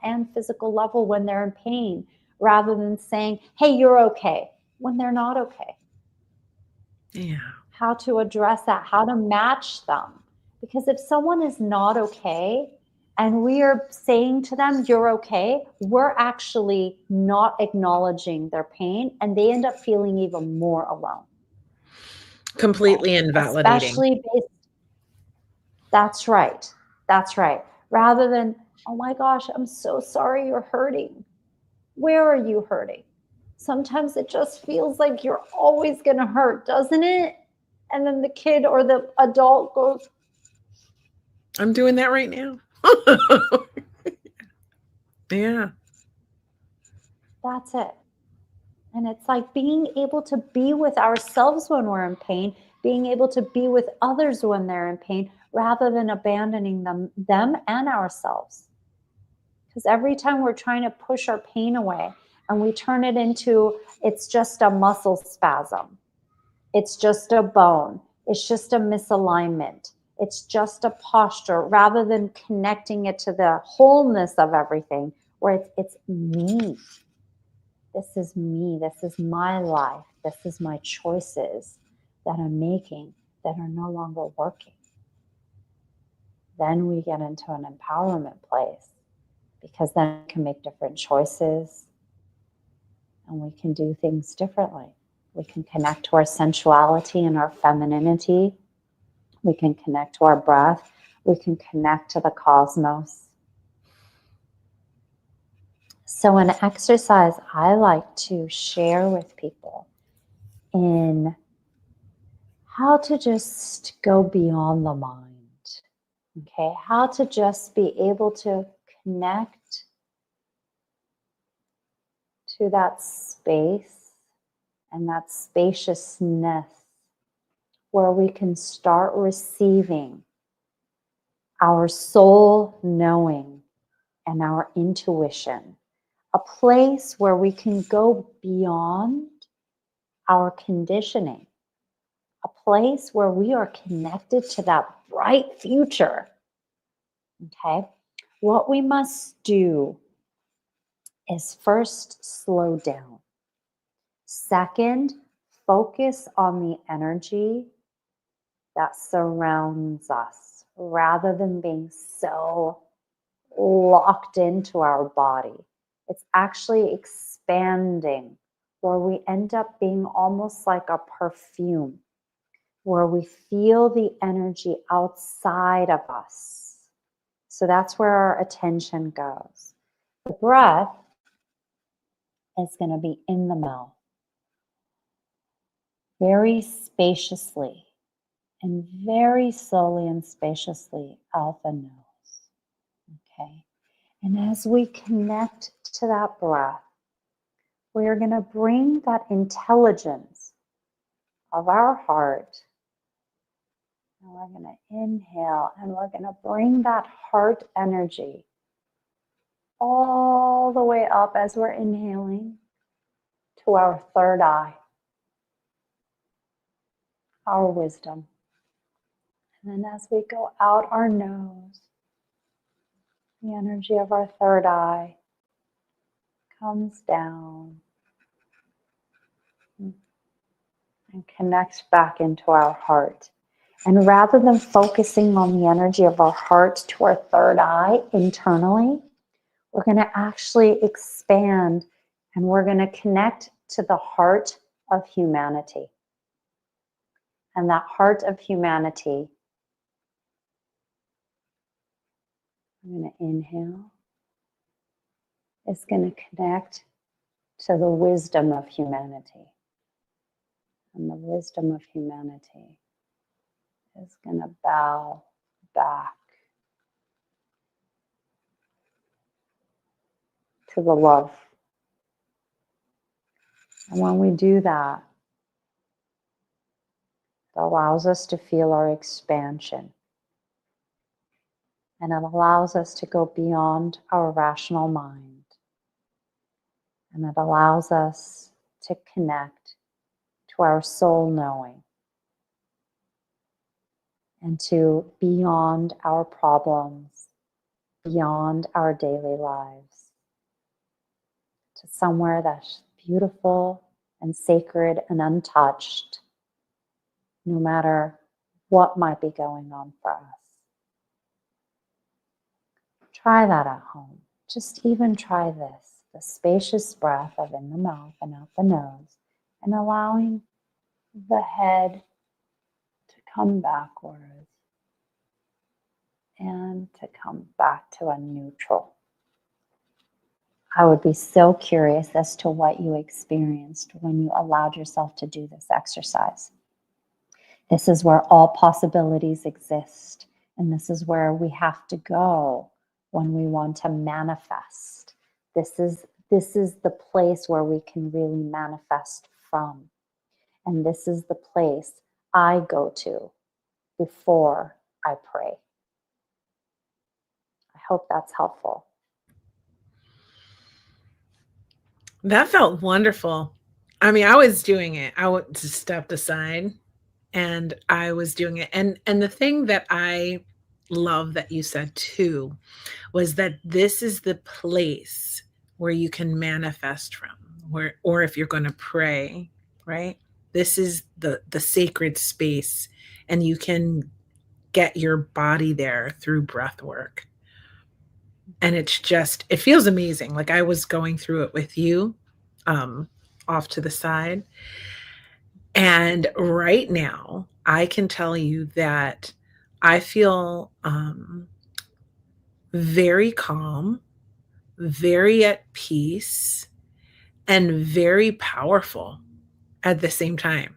and physical level when they're in pain, rather than saying, hey, you're okay, when they're not okay. Yeah. How to address that, how to match them. Because if someone is not okay and we are saying to them, you're okay, we're actually not acknowledging their pain, and they end up feeling even more alone. Okay. Completely invalidating. Especially based, that's right. That's right. Rather than, oh my gosh, I'm so sorry you're hurting. Where are you hurting? Sometimes it just feels like you're always going to hurt, doesn't it? And then the kid or the adult goes, I'm doing that right now. Yeah. that's it. And it's like being able to be with ourselves when we're in pain, being able to be with others when they're in pain, rather than abandoning them and ourselves. Because every time we're trying to push our pain away and we turn it into, it's just a muscle spasm, it's just a bone, it's just a misalignment, it's just a posture, rather than connecting it to the wholeness of everything, where it's me. This is me. This is my life. This is my choices that I'm making that are no longer working. Then we get into an empowerment place, because then we can make different choices and we can do things differently. We can connect to our sensuality and our femininity. We can connect to our breath. We can connect to the cosmos. So, an exercise I like to share with people in how to just go beyond the mind. Okay, how to just be able to connect to that space and that spaciousness where we can start receiving our soul knowing and our intuition, a place where we can go beyond our conditioning, a place where we are connected to that bright future. Okay, what we must do is first slow down. Second, focus on the energy that surrounds us rather than being so locked into our body. It's actually expanding, where we end up being almost like a perfume, where we feel the energy outside of us. So that's where our attention goes. The breath is going to be in the mouth, very spaciously, and very slowly and spaciously out the nose. Okay. And as we connect to that breath, we are going to bring that intelligence of our heart. And we're going to inhale, and we're going to bring that heart energy all the way up as we're inhaling to our third eye, our wisdom. And then as we go out our nose, the energy of our third eye comes down and connects back into our heart. And rather than focusing on the energy of our heart to our third eye internally, we're going to actually expand, and we're going to connect to the heart of humanity. And that heart of humanity, I'm going to inhale, is going to connect to the wisdom of humanity. And the wisdom of humanity is going to bow back to the love. And when we do that, it allows us to feel our expansion. And it allows us to go beyond our rational mind. And it allows us to connect to our soul knowing and to beyond our problems beyond our daily lives to somewhere that's beautiful and sacred and untouched, no matter what might be going on for us. Try that at home. Just even try this, the spacious breath of in the mouth and out the nose, and allowing the head to come backwards and to come back to a neutral. I would be so curious as to what you experienced when you allowed yourself to do this exercise. This is where all possibilities exist, and this is where we have to go when we want to manifest. This is the place where we can really manifest from. And this is the place I go to before I pray. I hope that's helpful. That felt wonderful. I mean, I was doing it. I just stepped aside and I was doing it. And the thing that I love that you said too was that this is the place where you can manifest from, where, or if you're going to pray, right? This is the sacred space, and you can get your body there through breath work. And it's just, it feels amazing. Like I was going through it with you, off to the side. And right now, I can tell you that I feel very calm, very at peace, and very powerful at the same time.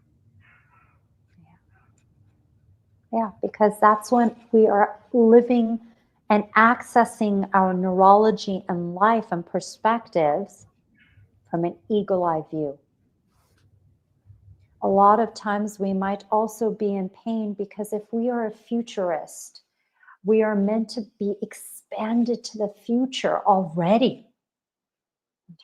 Yeah, because that's when we are living and accessing our neurology and life and perspectives from an eagle-eye view. A lot of times we might also be in pain because if we are a futurist, we are meant to be expanded to the future already.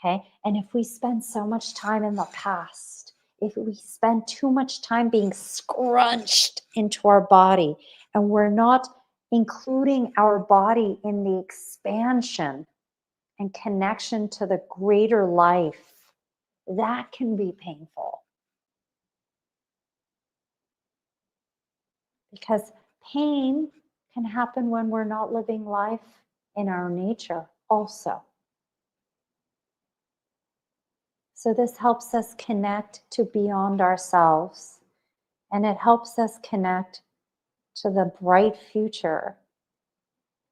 Okay? And if we spend so much time in the past, if we spend too much time being scrunched into our body and we're not including our body in the expansion and connection to the greater life, that can be painful. Because pain can happen when we're not living life in our nature also. So this helps us connect to beyond ourselves, and it helps us connect to the bright future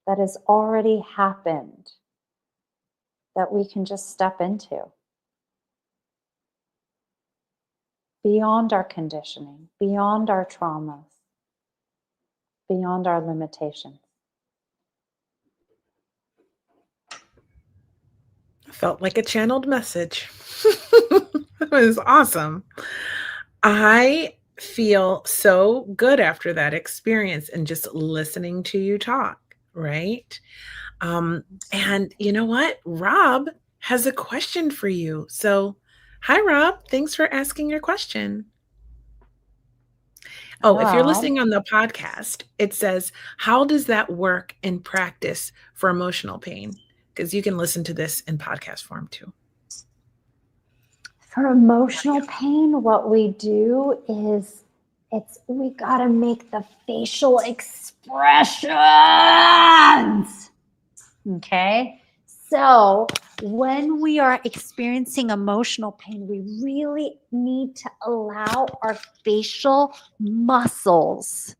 that has already happened, that we can just step into. Beyond our conditioning, beyond our traumas, beyond our limitations. Felt like a channeled message. It was awesome. I feel so good after that experience and just listening to you talk, right? And you know what? Rob has a question for you. So, hi, Rob. Thanks for asking your question. Oh, if you're Rob, listening on the podcast, it says, how does that work in practice for emotional pain? Because you can listen to this in podcast form too. for emotional pain, what we do is we gotta make the facial expressions. Okay. So when we are experiencing emotional pain, we really need to allow our facial muscles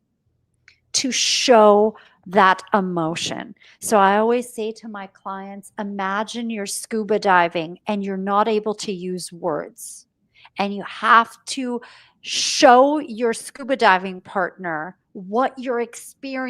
to show that emotion. So I always say to my clients, imagine you're scuba diving and you're not able to use words. And you have to show your scuba diving partner what you're experiencing